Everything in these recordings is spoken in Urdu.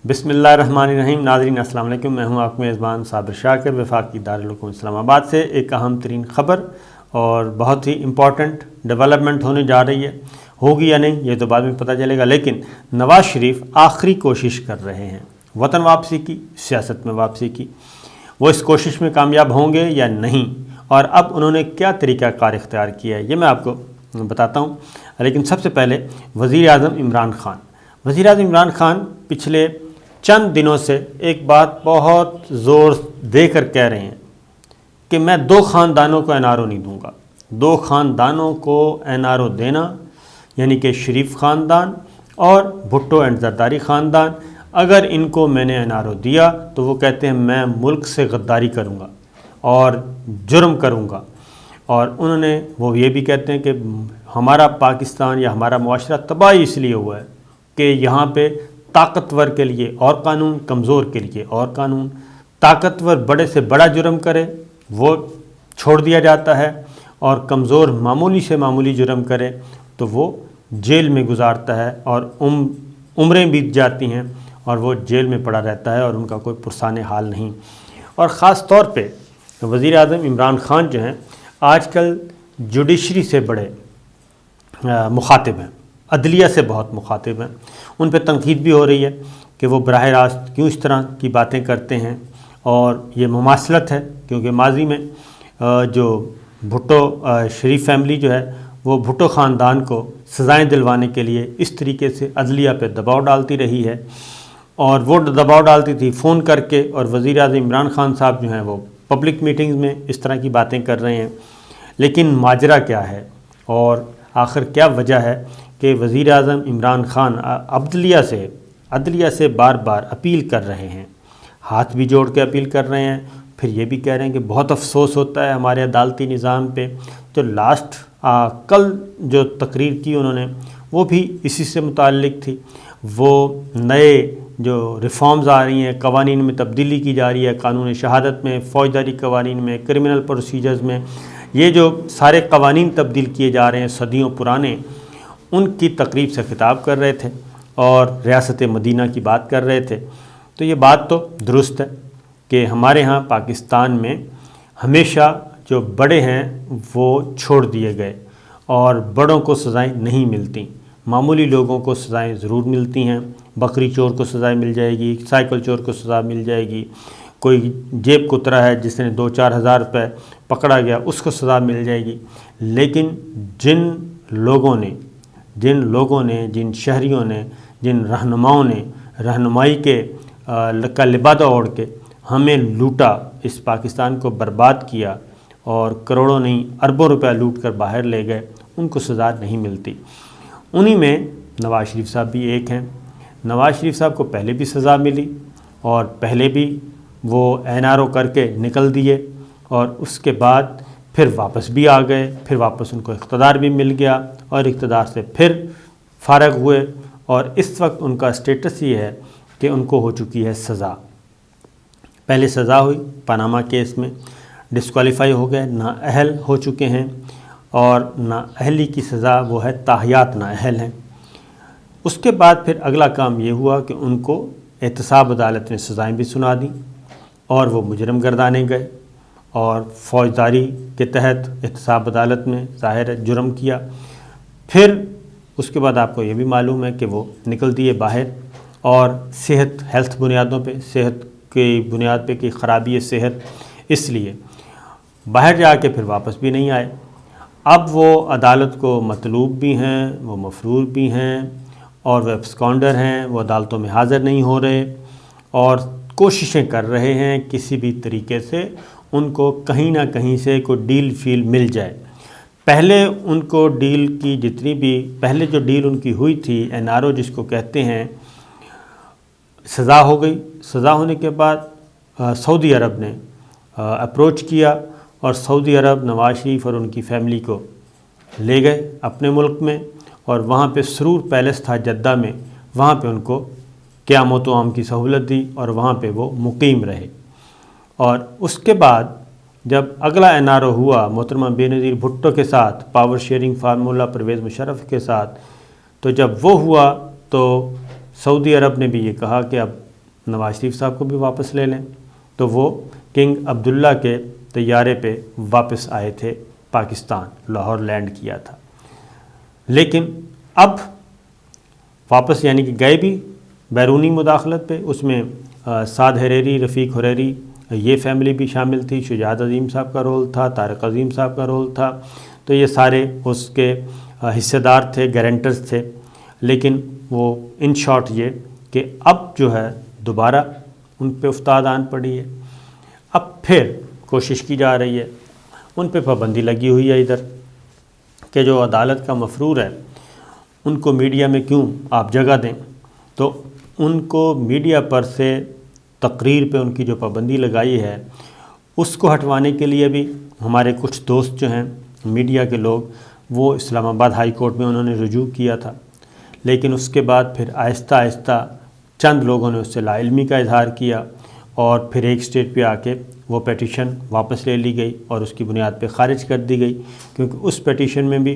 بسم اللہ الرحمن الرحیم۔ ناظرین السلام علیکم، میں ہوں آپ کا میزبان صابر شاکر، وفاقی دارالعلوم اسلام آباد سے۔ ایک اہم ترین خبر اور بہت ہی امپورٹنٹ ڈیولپمنٹ ہونے جا رہی ہے، ہوگی یا نہیں یہ تو بعد میں پتہ چلے گا، لیکن نواز شریف آخری کوشش کر رہے ہیں وطن واپسی کی، سیاست میں واپسی کی۔ وہ اس کوشش میں کامیاب ہوں گے یا نہیں، اور اب انہوں نے کیا طریقہ کار اختیار کیا ہے یہ میں آپ کو بتاتا ہوں۔ لیکن سب سے پہلے وزیر اعظم عمران خان پچھلے چند دنوں سے ایک بات بہت زور دے کر کہہ رہے ہیں کہ میں دو خاندانوں کو NRO نہیں دوں گا۔ دو خاندانوں کو NRO دینا یعنی کہ شریف خاندان اور بھٹو اینڈ زرداری خاندان، اگر ان کو میں نے NRO دیا تو وہ کہتے ہیں میں ملک سے غداری کروں گا اور جرم کروں گا، اور انہوں نے وہ یہ بھی کہتے ہیں کہ ہمارا پاکستان یا ہمارا معاشرہ تباہ اس لیے ہوا ہے کہ یہاں پہ طاقتور کے لیے اور قانون، کمزور کے لیے اور قانون۔ طاقتور بڑے سے بڑا جرم کرے وہ چھوڑ دیا جاتا ہے، اور کمزور معمولی سے معمولی جرم کرے تو وہ جیل میں گزارتا ہے، اور عمریں بیت جاتی ہیں اور وہ جیل میں پڑا رہتا ہے اور ان کا کوئی پرسان حال نہیں۔ اور خاص طور پہ وزیر اعظم عمران خان جو ہیں آج کل جوڈیشری سے بڑے مخاطب ہیں، عدلیہ سے بہت مخاطب ہیں۔ ان پہ تنقید بھی ہو رہی ہے کہ وہ براہ راست کیوں اس طرح کی باتیں کرتے ہیں، اور یہ مماثلت ہے کیونکہ ماضی میں جو بھٹو شریف فیملی جو ہے وہ بھٹو خاندان کو سزائیں دلوانے کے لیے اس طریقے سے عدلیہ پہ دباؤ ڈالتی رہی ہے، اور وہ دباؤ ڈالتی تھی فون کر کے، اور وزیر اعظم عمران خان صاحب جو ہیں وہ پبلک میٹنگز میں اس طرح کی باتیں کر رہے ہیں۔ لیکن ماجرا کیا ہے اور آخر کیا وجہ ہے کہ وزیر اعظم عمران خان عدلیہ سے بار بار اپیل کر رہے ہیں، ہاتھ بھی جوڑ کے اپیل کر رہے ہیں، پھر یہ بھی کہہ رہے ہیں کہ بہت افسوس ہوتا ہے ہمارے عدالتی نظام پہ۔ تو لاسٹ کل جو تقریر کی انہوں نے وہ بھی اسی سے متعلق تھی۔ وہ نئے جو ریفارمز آ رہی ہیں، قوانین میں تبدیلی کی جا رہی ہے، قانون شہادت میں، فوجداری قوانین میں، کرمنل پروسیجرز میں، یہ جو سارے قوانین تبدیل کیے جا رہے ہیں صدیوں پرانے، ان کی تقریب سے خطاب کر رہے تھے اور ریاست مدینہ کی بات کر رہے تھے۔ تو یہ بات تو درست ہے کہ ہمارے ہاں پاکستان میں ہمیشہ جو بڑے ہیں وہ چھوڑ دیے گئے اور بڑوں کو سزائیں نہیں ملتی، معمولی لوگوں کو سزائیں ضرور ملتی ہیں۔ بکری چور کو سزائیں مل جائے گی، سائیکل چور کو سزا مل جائے گی، کوئی جیب کترا ہے جس نے 2-4 ہزار روپے پکڑا گیا اس کو سزا مل جائے گی۔ لیکن جن لوگوں نے، جن شہریوں نے، جن رہنماؤں نے رہنمائی کا لبادہ اوڑھ کے ہمیں لوٹا، اس پاکستان کو برباد کیا اور کروڑوں نہیں اربوں روپے لوٹ کر باہر لے گئے، ان کو سزا نہیں ملتی۔ انہی میں نواز شریف صاحب بھی ایک ہیں۔ نواز شریف صاحب کو پہلے بھی سزا ملی اور پہلے بھی وہ NRO کر کے نکل دیے، اور اس کے بعد پھر واپس بھی آ گئے، پھر واپس ان کو اقتدار بھی مل گیا اور اقتدار سے پھر فارغ ہوئے، اور اس وقت ان کا سٹیٹس یہ ہے کہ ان کو ہو چکی ہے سزا۔ پہلے سزا ہوئی پاناما کیس میں، ڈسکوالیفائی ہو گئے، نااہل ہو چکے ہیں، اور نااہلی کی سزا وہ ہے تاحیات نااہل ہیں۔ اس کے بعد پھر اگلا کام یہ ہوا کہ ان کو احتساب عدالت نے سزائیں بھی سنا دیں اور وہ مجرم گردانے گئے، اور فوجداری کے تحت احتساب عدالت میں ظاہر جرم کیا۔ پھر اس کے بعد آپ کو یہ بھی معلوم ہے کہ وہ نکل دیے باہر، اور ہیلتھ بنیادوں پہ، صحت کی بنیاد پہ کہ خرابی ہے صحت، اس لیے باہر جا کے پھر واپس بھی نہیں آئے۔ اب وہ عدالت کو مطلوب بھی ہیں، وہ مفرور بھی ہیں، اور وہ ایبسکانڈر ہیں، وہ عدالتوں میں حاضر نہیں ہو رہے، اور کوششیں کر رہے ہیں کسی بھی طریقے سے ان کو کہیں نہ کہیں سے کوئی ڈیل فیل مل جائے۔ پہلے ان کو ڈیل کی پہلے جو ڈیل ان کی ہوئی تھی NRO جس کو کہتے ہیں، سزا ہو گئی۔ سزا ہونے کے بعد سعودی عرب نے اپروچ کیا، اور سعودی عرب نواز شریف اور ان کی فیملی کو لے گئے اپنے ملک میں، اور وہاں پہ سرور پیلس تھا جدہ میں، وہاں پہ ان کو قیام و طعام کی سہولت دی اور وہاں پہ وہ مقیم رہے۔ اور اس کے بعد جب اگلا NRO ہوا محترمہ بے نظیر بھٹو کے ساتھ، power sharing formula Pervez Musharraf کے ساتھ، تو جب وہ ہوا تو سعودی عرب نے بھی یہ کہا کہ اب نواز شریف صاحب کو بھی واپس لے لیں، تو وہ کنگ عبداللہ کے طیارے پہ واپس آئے تھے پاکستان، لاہور لینڈ کیا تھا، لیکن اب واپس یعنی کہ گئے بھی بیرونی مداخلت پہ، اس میں سعد حریری، رفیق حریری، یہ فیملی بھی شامل تھی، شجاعت عظیم صاحب کا رول تھا، طارق عظیم صاحب کا رول تھا، تو یہ سارے اس کے حصہ دار تھے، گارنٹرز تھے، لیکن وہ ان شارٹ یہ کہ اب جو ہے دوبارہ ان پہ افتاد آن پڑی ہے، اب پھر کوشش کی جا رہی ہے، ان پہ پابندی لگی ہوئی ہے ادھر کہ جو عدالت کا مفرور ہے ان کو میڈیا میں کیوں آپ جگہ دیں، تو ان کو میڈیا پر سے تقریر پہ ان کی جو پابندی لگائی ہے اس کو ہٹوانے کے لیے بھی ہمارے کچھ دوست جو ہیں میڈیا کے لوگ، وہ اسلام آباد ہائی کورٹ میں انہوں نے رجوع کیا تھا، لیکن اس کے بعد پھر آہستہ آہستہ چند لوگوں نے اس سے لا علمی کا اظہار کیا، اور پھر ایک سٹیج پہ آ کے وہ پیٹیشن واپس لے لی گئی اور اس کی بنیاد پہ خارج کر دی گئی، کیونکہ اس پیٹیشن میں بھی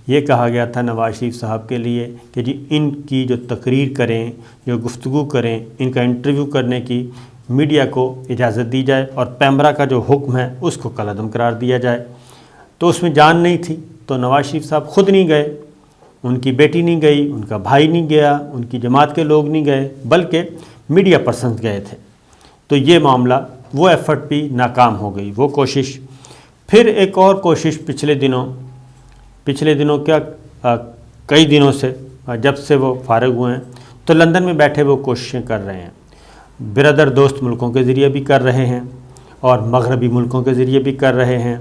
یہ کہا گیا تھا نواز شریف صاحب کے لیے کہ جی ان کی جو تقریر کریں، جو گفتگو کریں، ان کا انٹرویو کرنے کی میڈیا کو اجازت دی جائے، اور پیمرا کا جو حکم ہے اس کو کالعدم قرار دیا جائے، تو اس میں جان نہیں تھی، تو نواز شریف صاحب خود نہیں گئے، ان کی بیٹی نہیں گئی، ان کا بھائی نہیں گیا، ان کی جماعت کے لوگ نہیں گئے، بلکہ میڈیا پرسنز گئے تھے، تو یہ معاملہ وہ ایفرٹ بھی ناکام ہو گئی، وہ کوشش۔ پھر ایک اور کوشش پچھلے دنوں کیا کئی دنوں سے، جب سے وہ فارغ ہوئے ہیں تو لندن میں بیٹھے وہ کوششیں کر رہے ہیں، برادر دوست ملکوں کے ذریعے بھی کر رہے ہیں اور مغربی ملکوں کے ذریعے بھی کر رہے ہیں،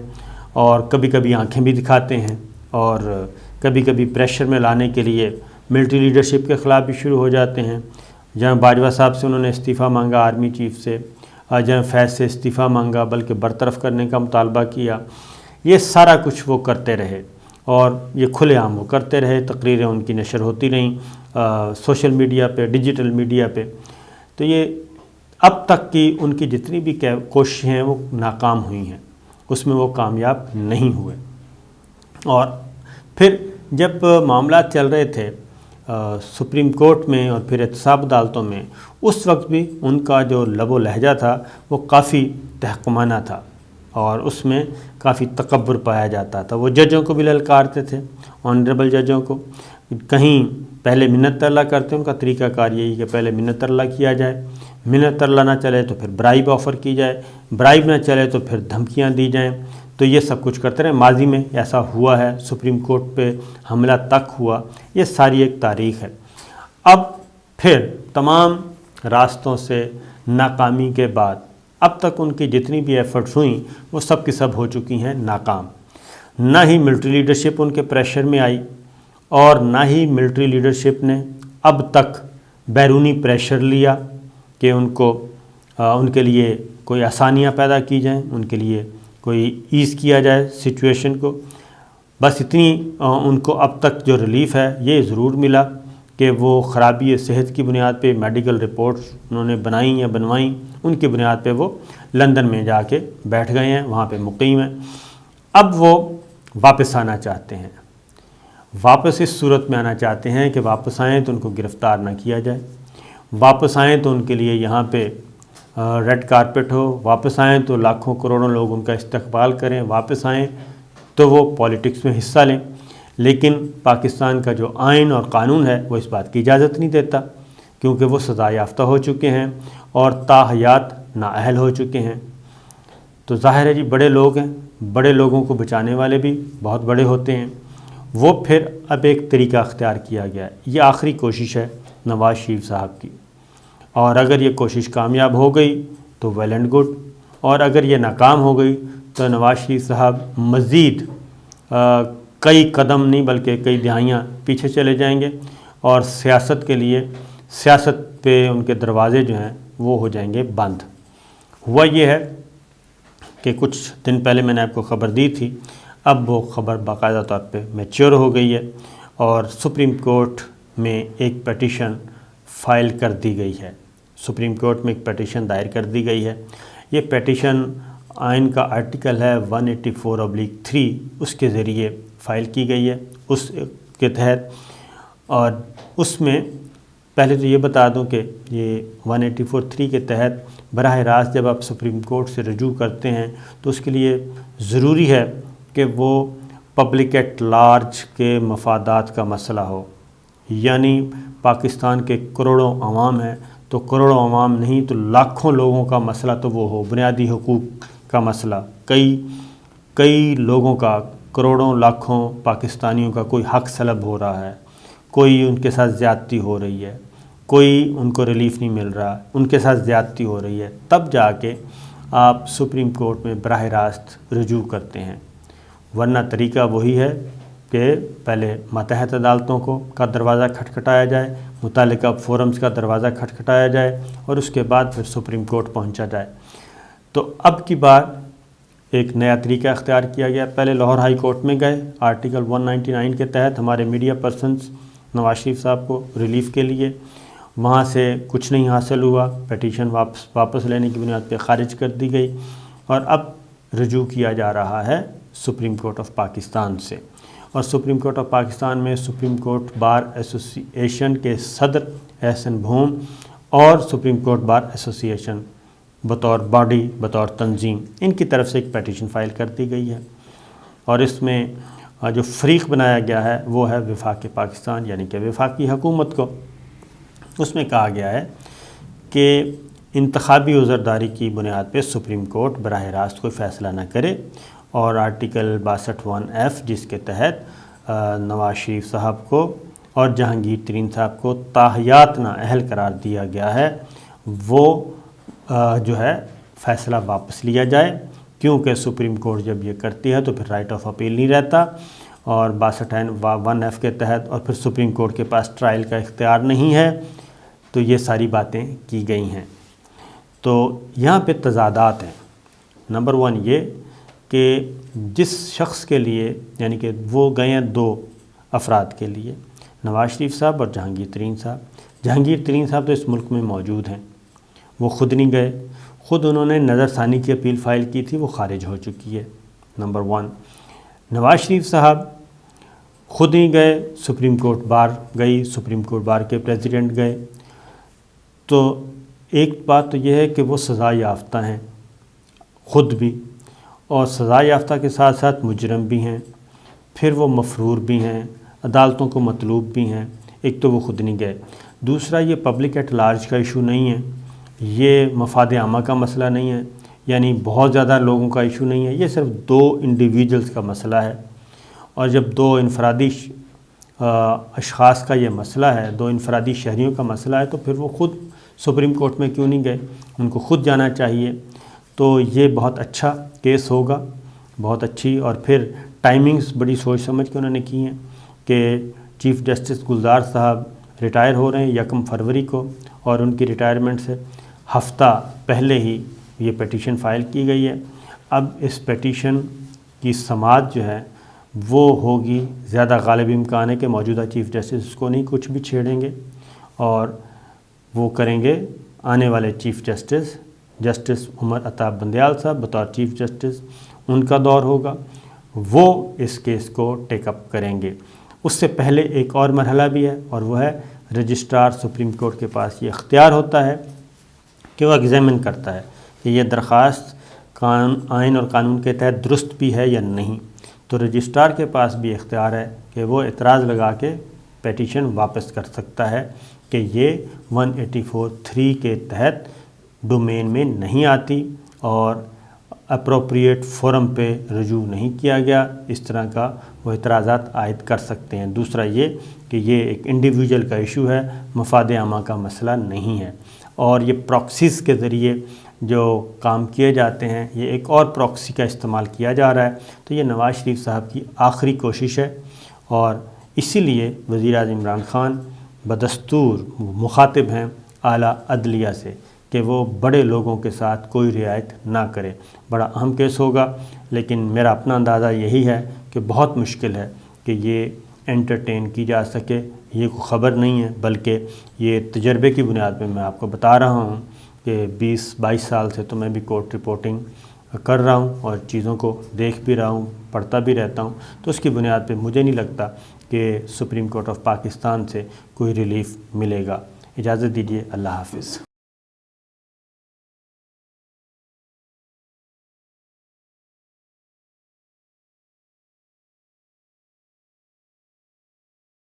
اور کبھی کبھی آنکھیں بھی دکھاتے ہیں، اور کبھی کبھی پریشر میں لانے کے لیے ملٹری لیڈرشپ کے خلاف بھی شروع ہو جاتے ہیں۔ جہاں باجوہ صاحب سے انہوں نے استعفیٰ مانگا، آرمی چیف سے، جہاں فیض سے استعفیٰ مانگا، بلکہ برطرف کرنے کا مطالبہ کیا، یہ سارا کچھ وہ کرتے رہے، اور یہ کھلے عام وہ کرتے رہے، تقریریں ان کی نشر ہوتی رہیں سوشل میڈیا پہ، ڈیجیٹل میڈیا پہ، تو یہ اب تک کی ان کی جتنی بھی کوششیں ہیں وہ ناکام ہوئی ہیں، اس میں وہ کامیاب نہیں ہوئے۔ اور پھر جب معاملات چل رہے تھے سپریم کورٹ میں اور پھر احتساب عدالتوں میں، اس وقت بھی ان کا جو لب و لہجہ تھا وہ کافی تحکمانہ تھا، اور اس میں کافی تکبر پایا جاتا تھا، وہ ججوں کو بھی للکارتے تھے، آنریبل ججوں کو، کہیں پہلے منت ترلا کرتے، ان کا طریقہ کار یہی کہ پہلے منت ترلا کیا جائے، منت ترلا نہ چلے تو پھر برائب آفر کی جائے، برائب نہ چلے تو پھر دھمکیاں دی جائیں، تو یہ سب کچھ کرتے رہے۔ ماضی میں ایسا ہوا ہے، سپریم کورٹ پہ حملہ تک ہوا، یہ ساری ایک تاریخ ہے۔ اب پھر تمام راستوں سے ناکامی کے بعد اب تک ان کی جتنی بھی ایفرٹس ہوئیں وہ سب کی سب ہو چکی ہیں ناکام، نہ ہی ملٹری لیڈرشپ ان کے پریشر میں آئی، اور نہ ہی ملٹری لیڈرشپ نے اب تک بیرونی پریشر لیا کہ ان کے لیے کوئی آسانیاں پیدا کی جائیں، ان کے لیے کوئی ایز کیا جائے سچویشن کو۔ بس اتنی ان کو اب تک جو ریلیف ہے یہ ضرور ملا کہ وہ خرابی صحت کی بنیاد پہ میڈیکل رپورٹس انہوں نے بنائیں یا بنوائیں، ان کی بنیاد پہ وہ لندن میں جا کے بیٹھ گئے ہیں، وہاں پہ مقیم ہیں۔ اب وہ واپس آنا چاہتے ہیں، واپس اس صورت میں آنا چاہتے ہیں کہ واپس آئیں تو ان کو گرفتار نہ کیا جائے، واپس آئیں تو ان کے لیے یہاں پہ ریڈ کارپٹ ہو، واپس آئیں تو لاکھوں کروڑوں لوگ ان کا استقبال کریں، واپس آئیں تو وہ پالیٹکس میں حصہ لیں، لیکن پاکستان کا جو آئین اور قانون ہے وہ اس بات کی اجازت نہیں دیتا، کیونکہ وہ سزا یافتہ ہو چکے ہیں اور تاحیات نااہل ہو چکے ہیں۔ تو ظاہر ہے جی بڑے لوگ ہیں، بڑے لوگوں کو بچانے والے بھی بہت بڑے ہوتے ہیں، وہ پھر اب ایک طریقہ اختیار کیا گیا ہے۔ یہ آخری کوشش ہے نواز شریف صاحب کی، اور اگر یہ کوشش کامیاب ہو گئی تو ویل اینڈ گڈ، اور اگر یہ ناکام ہو گئی تو نواز شریف صاحب مزید کئی قدم نہیں بلکہ کئی دہائیاں پیچھے چلے جائیں گے، اور سیاست کے لیے، سیاست پہ ان کے دروازے جو ہیں وہ ہو جائیں گے بند۔ ہوا یہ ہے کہ کچھ دن پہلے میں نے آپ کو خبر دی تھی، اب وہ خبر باقاعدہ طور پہ میچور ہو گئی ہے، اور سپریم کورٹ میں ایک پیٹیشن فائل کر دی گئی ہے، سپریم کورٹ میں ایک پیٹیشن دائر کر دی گئی ہے۔ یہ پیٹیشن آئین کا آرٹیکل ہے 184/3، اس کے ذریعے فائل کی گئی ہے، اس کے تحت، اور اس میں پہلے تو یہ بتا دوں کہ یہ 184(3) کے تحت براہ راست جب آپ سپریم کورٹ سے رجوع کرتے ہیں تو اس کے لیے ضروری ہے کہ وہ پبلک ایٹ لارج کے مفادات کا مسئلہ ہو، یعنی پاکستان کے کروڑوں عوام ہیں تو کروڑوں عوام نہیں تو لاکھوں لوگوں کا مسئلہ تو وہ ہو، بنیادی حقوق کا مسئلہ، کئی لوگوں کا، کروڑوں لاکھوں پاکستانیوں کا کوئی حق سلب ہو رہا ہے، کوئی ان کے ساتھ زیادتی ہو رہی ہے، کوئی ان کو ریلیف نہیں مل رہا، ان کے ساتھ زیادتی ہو رہی ہے، تب جا کے آپ سپریم کورٹ میں براہ راست رجوع کرتے ہیں۔ ورنہ طریقہ وہی ہے کہ پہلے ماتحت عدالتوں کا دروازہ کھٹکھٹایا جائے، متعلقہ فورمز کا دروازہ کھٹکھٹایا جائے اور اس کے بعد پھر سپریم کورٹ پہنچا جائے۔ تو اب کی بار ایک نیا طریقہ اختیار کیا گیا۔ پہلے لاہور ہائی کورٹ میں گئے، آرٹیکل 199 کے تحت ہمارے میڈیا پرسنز نواز شریف صاحب کو ریلیف کے لیے، وہاں سے کچھ نہیں حاصل ہوا، پیٹیشن واپس لینے کی بنیاد پہ خارج کر دی گئی، اور اب رجوع کیا جا رہا ہے سپریم کورٹ آف پاکستان سے۔ اور سپریم کورٹ آف پاکستان میں سپریم کورٹ بار ایسوسی ایشن کے صدر احسن بھوم اور سپریم کورٹ بار ایسوسی ایشن بطور باڈی، بطور تنظیم، ان کی طرف سے ایک پیٹیشن فائل کر دی گئی ہے، اور اس میں جو فریق بنایا گیا ہے وہ ہے وفاق پاکستان، یعنی کہ وفاقی حکومت کو۔ اس میں کہا گیا ہے کہ انتخابی عذرداری کی بنیاد پہ سپریم کورٹ براہ راست کوئی فیصلہ نہ کرے، اور آرٹیکل 62(1)(f) جس کے تحت نواز شریف صاحب کو اور جہانگیر ترین صاحب کو تاحیات نااہل قرار دیا گیا ہے، وہ جو ہے فیصلہ واپس لیا جائے، کیونکہ سپریم کورٹ جب یہ کرتی ہے تو پھر رائٹ آف اپیل نہیں رہتا، اور 62(1)(f) کے تحت، اور پھر سپریم کورٹ کے پاس ٹرائل کا اختیار نہیں ہے۔ تو یہ ساری باتیں کی گئی ہیں۔ تو یہاں پہ تضادات ہیں۔ نمبر 1 یہ کہ جس شخص کے لیے، یعنی کہ وہ گئے ہیں 2 افراد کے لیے، نواز شریف صاحب اور جہانگیر ترین صاحب۔ جہانگیر ترین صاحب تو اس ملک میں موجود ہیں، وہ خود نہیں گئے، خود انہوں نے نظر ثانی کی اپیل فائل کی تھی، وہ خارج ہو چکی ہے، نمبر 1۔ نواز شریف صاحب خود نہیں گئے، سپریم کورٹ بار گئی، سپریم کورٹ بار کے پریزیڈنٹ گئے۔ تو ایک بات تو یہ ہے کہ وہ سزا یافتہ ہیں خود بھی، اور سزا یافتہ کے ساتھ ساتھ مجرم بھی ہیں، پھر وہ مفرور بھی ہیں، عدالتوں کو مطلوب بھی ہیں۔ ایک تو وہ خود نہیں گئے، دوسرا یہ پبلک ایٹ لارج کا ایشو نہیں ہے، یہ مفاد عامہ کا مسئلہ نہیں ہے، یعنی بہت زیادہ لوگوں کا ایشو نہیں ہے، یہ صرف 2 انڈیویجولز کا مسئلہ ہے۔ اور جب 2 انفرادی اشخاص کا یہ مسئلہ ہے، 2 انفرادی شہریوں کا مسئلہ ہے، تو پھر وہ خود سپریم کورٹ میں کیوں نہیں گئے؟ ان کو خود جانا چاہیے۔ تو یہ بہت اچھا کیس ہوگا، بہت اچھی، اور پھر ٹائمنگز بڑی سوچ سمجھ کے انہوں نے کی ہیں کہ چیف جسٹس گلزار صاحب ریٹائر ہو رہے ہیں 1 فروری کو، اور ان کی ریٹائرمنٹ سے ہفتہ پہلے ہی یہ پیٹیشن فائل کی گئی ہے۔ اب اس پیٹیشن کی سماعت جو ہے وہ ہوگی، زیادہ غالب امکان ہے کہ موجودہ چیف جسٹس اس کو نہیں کچھ بھی چھیڑیں گے، اور وہ کریں گے آنے والے چیف جسٹس عمر عطا بندیال صاحب بطور چیف جسٹس، ان کا دور ہوگا، وہ اس کیس کو ٹیک اپ کریں گے۔ اس سے پہلے ایک اور مرحلہ بھی ہے، اور وہ ہے رجسٹرار سپریم کورٹ کے پاس یہ اختیار ہوتا ہے کہ وہ ایگزامن کرتا ہے کہ یہ درخواست آئین اور قانون کے تحت درست بھی ہے یا نہیں۔ تو رجسٹرار کے پاس بھی اختیار ہے کہ وہ اعتراض لگا کے پیٹیشن واپس کر سکتا ہے کہ یہ 184(3) کے تحت ڈومین میں نہیں آتی اور اپروپریٹ فورم پہ رجوع نہیں کیا گیا، اس طرح کا وہ اعتراضات عائد کر سکتے ہیں۔ دوسرا یہ کہ یہ ایک انڈیویجول کا ایشو ہے، مفاد عامہ کا مسئلہ نہیں ہے، اور یہ پراکسیز کے ذریعے جو کام کیے جاتے ہیں، یہ ایک اور پراکسی کا استعمال کیا جا رہا ہے۔ تو یہ نواز شریف صاحب کی آخری کوشش ہے، اور اسی لیے وزیر اعظم عمران خان بدستور مخاطب ہیں اعلیٰ عدلیہ سے کہ وہ بڑے لوگوں کے ساتھ کوئی رعایت نہ کرے۔ بڑا اہم کیس ہوگا، لیکن میرا اپنا اندازہ یہی ہے کہ بہت مشکل ہے کہ یہ انٹرٹین کی جا سکے۔ یہ کوئی خبر نہیں ہے، بلکہ یہ تجربے کی بنیاد پہ میں آپ کو بتا رہا ہوں کہ 20-22 سال سے تو میں بھی کورٹ رپورٹنگ کر رہا ہوں اور چیزوں کو دیکھ بھی رہا ہوں، پڑھتا بھی رہتا ہوں، تو اس کی بنیاد پہ مجھے نہیں لگتا کہ سپریم کورٹ آف پاکستان سے کوئی ریلیف ملے گا۔ اجازت دیجیے، اللہ حافظ۔